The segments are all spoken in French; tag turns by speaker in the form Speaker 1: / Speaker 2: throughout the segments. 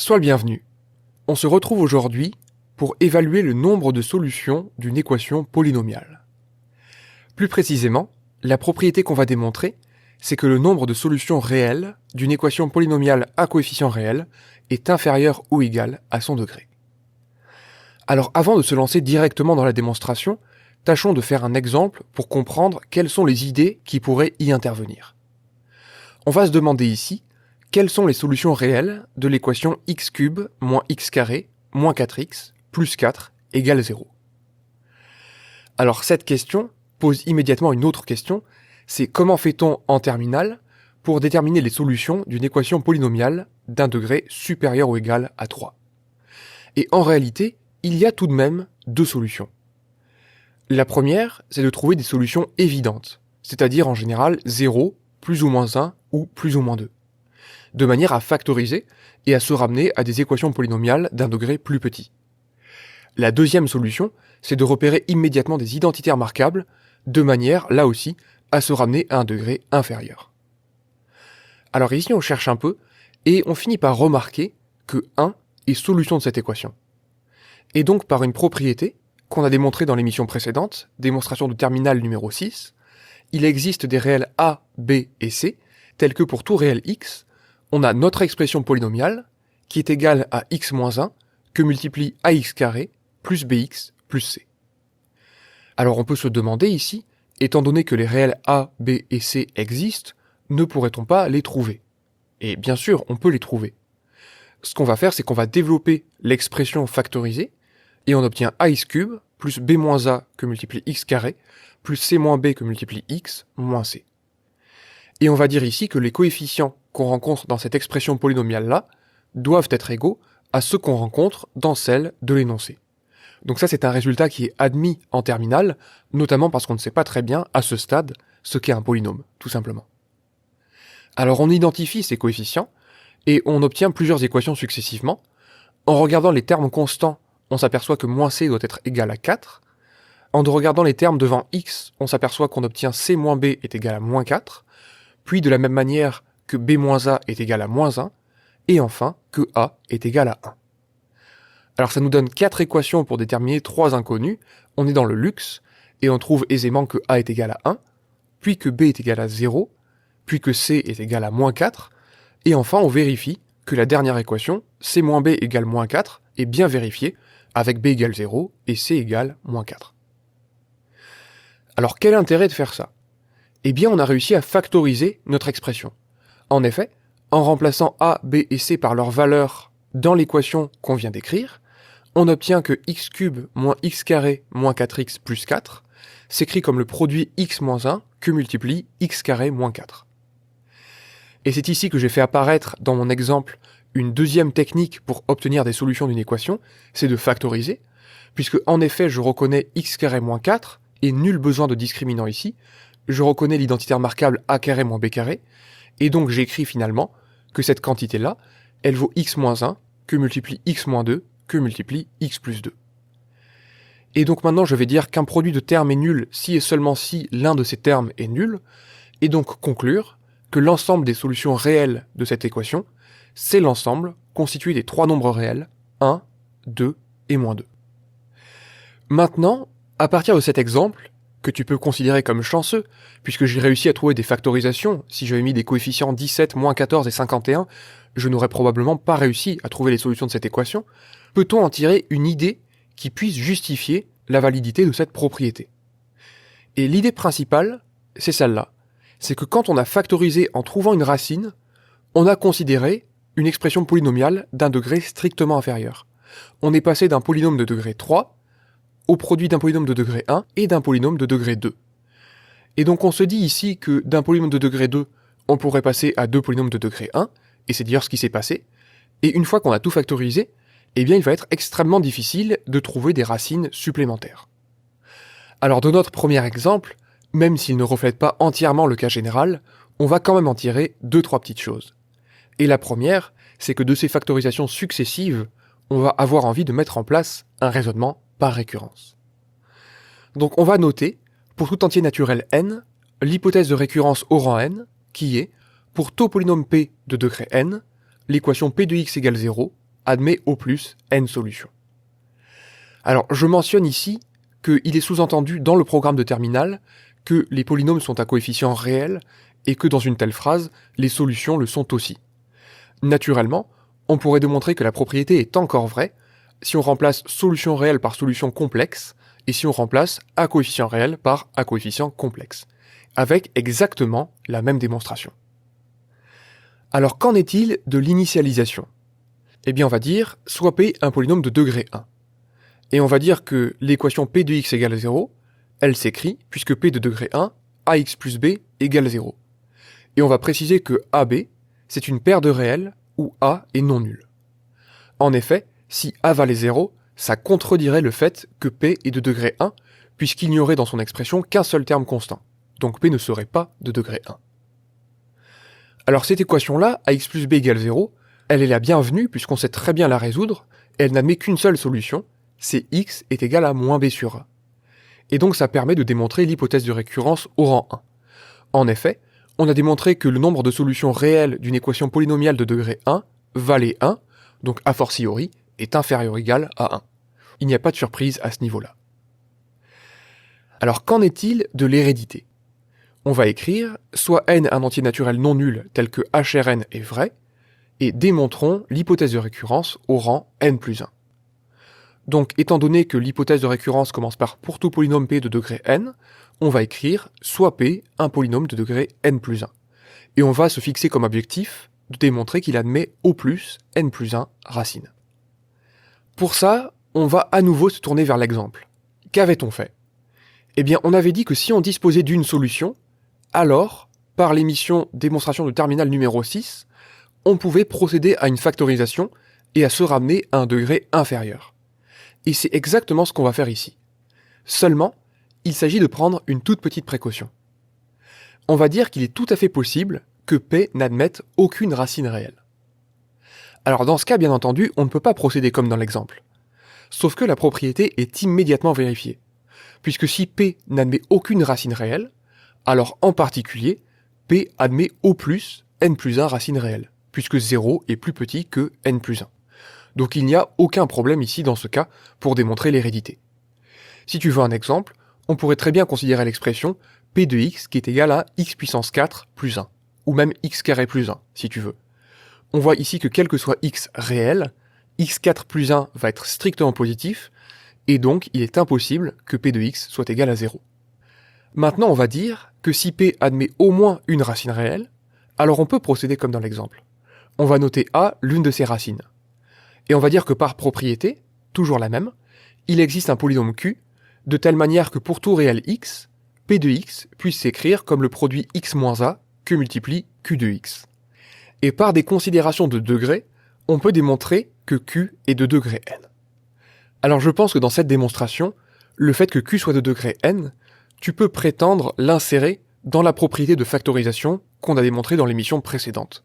Speaker 1: Sois le bienvenu. On se retrouve aujourd'hui pour évaluer le nombre de solutions d'une équation polynomiale. Plus précisément, la propriété qu'on va démontrer, c'est que le nombre de solutions réelles d'une équation polynomiale à coefficient réel est inférieur ou égal à son degré. Alors avant de se lancer directement dans la démonstration, tâchons de faire un exemple pour comprendre quelles sont les idées qui pourraient y intervenir. On va se demander ici quelles sont les solutions réelles de l'équation x³ moins x² moins 4x plus 4 égale 0. Alors cette question pose immédiatement une autre question, c'est comment fait-on en terminale pour déterminer les solutions d'une équation polynomiale d'un degré supérieur ou égal à 3. Et en réalité, il y a tout de même deux solutions. La première, c'est de trouver des solutions évidentes, c'est-à-dire en général 0, plus ou moins 1 ou plus ou moins 2, de manière à factoriser et à se ramener à des équations polynomiales d'un degré plus petit. La deuxième solution, c'est de repérer immédiatement des identitaires marquables, de manière, là aussi, à se ramener à un degré inférieur. Alors ici, on cherche un peu, et on finit par remarquer que 1 est solution de cette équation. Et donc par une propriété, qu'on a démontrée dans l'émission précédente, démonstration de terminale numéro 6, il existe des réels a, b et c, tels que pour tout réel x, on a notre expression polynomiale, qui est égale à x moins 1, que multiplie ax² plus bx plus c. Alors on peut se demander ici, étant donné que les réels a, b et c existent, ne pourrait-on pas les trouver? Et bien sûr, on peut les trouver. Ce qu'on va faire, c'est qu'on va développer l'expression factorisée, et on obtient ax³ plus b moins a que multiplie x² plus c moins b que multiplie x moins c. Et on va dire ici que les coefficients qu'on rencontre dans cette expression polynomiale-là doivent être égaux à ceux qu'on rencontre dans celle de l'énoncé. Donc ça, c'est un résultat qui est admis en terminale, notamment parce qu'on ne sait pas très bien, à ce stade, ce qu'est un polynôme, tout simplement. Alors on identifie ces coefficients, et on obtient plusieurs équations successivement. En regardant les termes constants, on s'aperçoit que moins c doit être égal à 4. En regardant les termes devant x, on s'aperçoit qu'on obtient c moins b est égal à moins 4, puis de la même manière que b moins a est égal à moins 1, et enfin que a est égal à 1. Alors ça nous donne 4 équations pour déterminer 3 inconnus, on est dans le luxe, et on trouve aisément que a est égal à 1, puis que b est égal à 0, puis que c est égal à moins 4, et enfin on vérifie que la dernière équation, c moins b égale moins 4, est bien vérifiée, avec b égale 0 et c égale moins 4. Alors quel intérêt de faire ça? Eh bien on a réussi à factoriser notre expression. En effet, en remplaçant a, b et c par leurs valeurs dans l'équation qu'on vient d'écrire, on obtient que x³ moins x² moins 4x plus 4 s'écrit comme le produit x moins 1 que multiplie x² moins 4. Et c'est ici que j'ai fait apparaître dans mon exemple une deuxième technique pour obtenir des solutions d'une équation, c'est de factoriser, puisque en effet je reconnais x² moins 4, et nul besoin de discriminant ici, je reconnais l'identitaire marquable a² moins b², et donc j'écris finalement que cette quantité-là, elle vaut x moins 1, que multiplie x moins 2, que multiplie x plus 2. Et donc maintenant je vais dire qu'un produit de termes est nul si et seulement si l'un de ces termes est nul, et donc conclure que l'ensemble des solutions réelles de cette équation, c'est l'ensemble constitué des 3 nombres réels, 1, 2 et moins 2. Maintenant, à partir de cet exemple, que tu peux considérer comme chanceux, puisque j'ai réussi à trouver des factorisations, si j'avais mis des coefficients 17, moins 14 et 51, je n'aurais probablement pas réussi à trouver les solutions de cette équation, peut-on en tirer une idée qui puisse justifier la validité de cette propriété? Et l'idée principale, c'est celle-là. C'est que quand on a factorisé en trouvant une racine, on a considéré une expression polynomiale d'un degré strictement inférieur. On est passé d'un polynôme de degré 3 au produit d'un polynôme de degré 1 et d'un polynôme de degré 2. Et donc on se dit ici que d'un polynôme de degré 2, on pourrait passer à 2 polynômes de degré 1, et c'est d'ailleurs ce qui s'est passé, et une fois qu'on a tout factorisé, eh bien il va être extrêmement difficile de trouver des racines supplémentaires. Alors de notre premier exemple, même s'il ne reflète pas entièrement le cas général, on va quand même en tirer 2-3 petites choses. Et la première, c'est que de ces factorisations successives, on va avoir envie de mettre en place un raisonnement par récurrence. Donc on va noter, pour tout entier naturel n, l'hypothèse de récurrence au rang n, qui est, pour tout polynôme p de degré n, l'équation p de x égale 0 admet au plus n solutions. Alors, je mentionne ici qu'il est sous-entendu dans le programme de terminal que les polynômes sont à coefficients réels et que dans une telle phrase, les solutions le sont aussi. Naturellement, on pourrait démontrer que la propriété est encore vraie si on remplace solution réelle par solution complexe et si on remplace à coefficient réel par à coefficient complexe, avec exactement la même démonstration. Alors qu'en est-il de l'initialisation ? Eh bien on va dire soit P un polynôme de degré 1. Et on va dire que l'équation P de x égale 0, elle s'écrit puisque P de degré 1, ax plus b égale 0. Et on va préciser que AB, c'est une paire de réels où A est non nul. En effet, si A valait 0, ça contredirait le fait que P est de degré 1, puisqu'il n'y aurait dans son expression qu'un seul terme constant. Donc P ne serait pas de degré 1. Alors cette équation-là, ax plus b égale 0, elle est la bienvenue puisqu'on sait très bien la résoudre, et elle n'admet qu'une seule solution, c'est x est égal à moins b sur a. Et donc ça permet de démontrer l'hypothèse de récurrence au rang 1. En effet, on a démontré que le nombre de solutions réelles d'une équation polynomiale de degré 1 valait 1, donc a fortiori, est inférieur ou égal à 1. Il n'y a pas de surprise à ce niveau-là. Alors qu'en est-il de l'hérédité ? On va écrire soit n un entier naturel non nul tel que hrn est vrai, et démontrons l'hypothèse de récurrence au rang n plus 1. Donc étant donné que l'hypothèse de récurrence commence par pour tout polynôme p de degré n, on va écrire soit p un polynôme de degré n plus 1. Et on va se fixer comme objectif de démontrer qu'il admet au plus n plus 1 racines. Pour ça, on va à nouveau se tourner vers l'exemple. Qu'avait-on fait ? Eh bien, on avait dit que si on disposait d'une solution, alors, par l'émission démonstration de terminal numéro 6, on pouvait procéder à une factorisation et à se ramener à un degré inférieur. Et c'est exactement ce qu'on va faire ici. Seulement, il s'agit de prendre une toute petite précaution. On va dire qu'il est tout à fait possible que P n'admette aucune racine réelle. Alors dans ce cas, bien entendu, on ne peut pas procéder comme dans l'exemple. Sauf que la propriété est immédiatement vérifiée. Puisque si P n'admet aucune racine réelle, alors en particulier, P admet au plus n plus 1 racine réelle, puisque 0 est plus petit que n plus 1. Donc il n'y a aucun problème ici dans ce cas pour démontrer l'hérédité. Si tu veux un exemple, on pourrait très bien considérer l'expression P de x qui est égale à x puissance 4 plus 1, ou même x carré plus 1, si tu veux. On voit ici que quel que soit x réel, x4 plus 1 va être strictement positif, et donc il est impossible que P de x soit égal à 0. Maintenant on va dire que si P admet au moins une racine réelle, alors on peut procéder comme dans l'exemple. On va noter A l'une de ses racines. Et on va dire que par propriété, toujours la même, il existe un polynôme Q, de telle manière que pour tout réel x, P de x puisse s'écrire comme le produit x moins a que multiplie Q de x. Et par des considérations de degrés, on peut démontrer que Q est de degré n. Alors je pense que dans cette démonstration, le fait que Q soit de degré n, tu peux prétendre l'insérer dans la propriété de factorisation qu'on a démontrée dans l'émission précédente.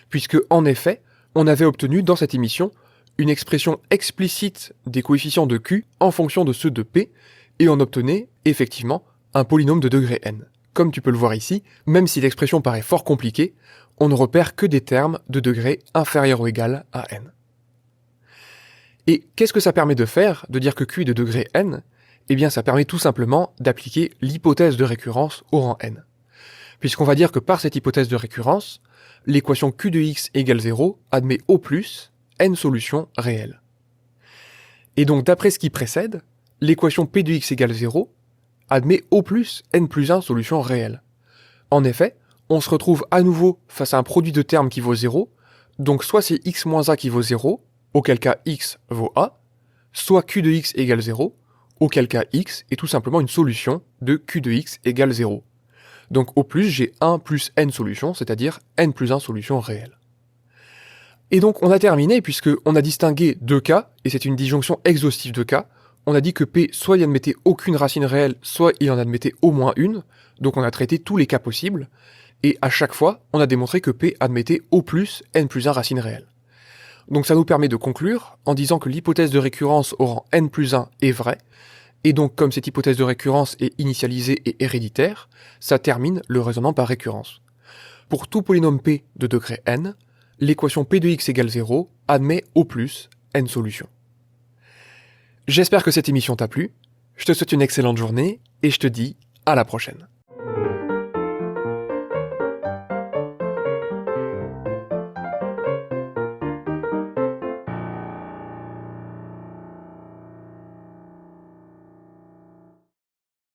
Speaker 1: Puisque, en effet, on avait obtenu dans cette émission une expression explicite des coefficients de Q en fonction de ceux de P, et on obtenait, effectivement, un polynôme de degré n. Comme tu peux le voir ici, même si l'expression paraît fort compliquée, on ne repère que des termes de degré inférieur ou égal à n. Et qu'est-ce que ça permet de faire, de dire que Q est de degré n ? Eh bien ça permet tout simplement d'appliquer l'hypothèse de récurrence au rang n. Puisqu'on va dire que par cette hypothèse de récurrence, l'équation Q de x égale 0 admet au plus n solutions réelles. Et donc d'après ce qui précède, l'équation P de x égale 0 admet au plus n plus 1 solutions réelles. En effet, on se retrouve à nouveau face à un produit de termes qui vaut 0, donc soit c'est x moins a qui vaut 0, auquel cas x vaut a, soit Q de x égale 0, auquel cas x est tout simplement une solution de Q de x égale 0. Donc au plus j'ai 1 plus n solutions, c'est-à-dire n plus 1 solutions réelles. Et donc on a terminé puisqu'on a distingué deux cas, et c'est une disjonction exhaustive de cas. On a dit que P soit il admettait aucune racine réelle, soit il en admettait au moins une, donc on a traité tous les cas possibles, et à chaque fois on a démontré que P admettait au plus n plus 1 racine réelle. Donc ça nous permet de conclure en disant que l'hypothèse de récurrence au rang n plus 1 est vraie, et donc comme cette hypothèse de récurrence est initialisée et héréditaire, ça termine le raisonnement par récurrence. Pour tout polynôme P de degré n, l'équation P de x égale 0 admet au plus n solutions. J'espère que cette émission t'a plu, je te souhaite une excellente journée et je te dis à la prochaine.